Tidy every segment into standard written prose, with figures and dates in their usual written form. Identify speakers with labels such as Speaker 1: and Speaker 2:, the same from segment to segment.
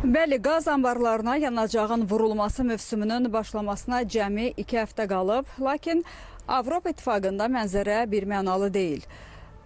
Speaker 1: Bəli, qaz anbarlarına yanacağın vurulması mövsümünün başlamasına cəmi 2 həftə qalıb, lakin Avropa İttifaqında mənzərə birmənalı deyil.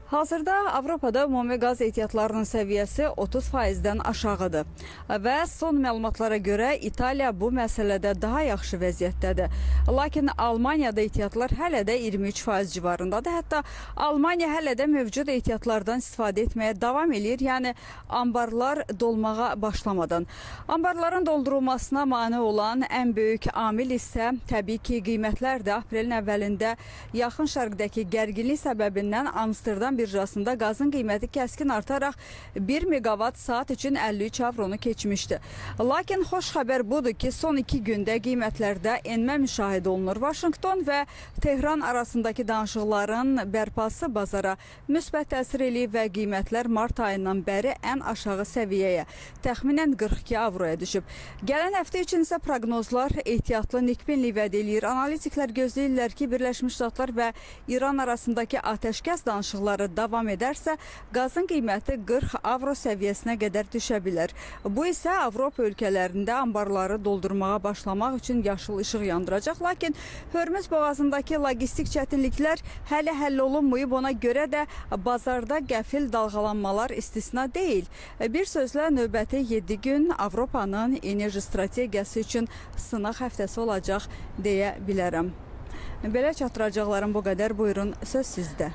Speaker 1: Hazırda Avropada ümumi qaz ehtiyatlarının səviyyəsi 30%-dən aşağıdır və son məlumatlara görə İtaliya bu məsələdə daha yaxşı vəziyyətdədir. Lakin Almaniyada ehtiyatlar hələ də 23% civarındadır. Hətta Almaniya hələ də mövcud ehtiyatlardan istifadə etməyə davam edir, yəni anbarlar dolmağa başlamadan. Anbarların doldurulmasına mane olan ən böyük amil isə təbii ki, qiymətlərdir. Aprelin əvvəlində yaxın şərqdəki gərginlik səbəbindən Amsterdam birjasında qazın qiyməti kəskin artaraq 1 megawatt saat üçün 53 avronu keçmişdi. Lakin xoş xəbər budur ki, son 2 gündə qiymətlərdə enmə müşahidə olunur. Vaşinqton və Tehran arasındakı danışıqların bərpası bazara müsbət təsir eləyib və qiymətlər mart ayından bəri ən aşağı səviyyəyə, təxminən 42 avroya düşüb. Gələn həftə üçün isə proqnozlar ehtiyatlı nikbinlik vəd eləyir. Analitiklər gözləyirlər ki, Birləşmiş Ştatlar və İran arasındakı atəşkəs danışıqları davam edərsə, qazın qiyməti 40 avro səviyyəsinə qədər düşə bilər. Bu isə Avropa ölkələrində anbarları doldurmağa başlamaq üçün yaşıl işıq yandıracaq. Lakin Hörmüz boğazındakı logistik çətinliklər hələ həll olunmayıb. Ona görə də bazarda qəfil dalğalanmalar istisna deyil. Bir sözlə növbəti 7 gün Avropanın enerji strategiyası üçün sınaq həftəsi olacaq deyə bilərəm. Belə çatdıracaqlarım bu qədər. Buyurun, söz sizdə.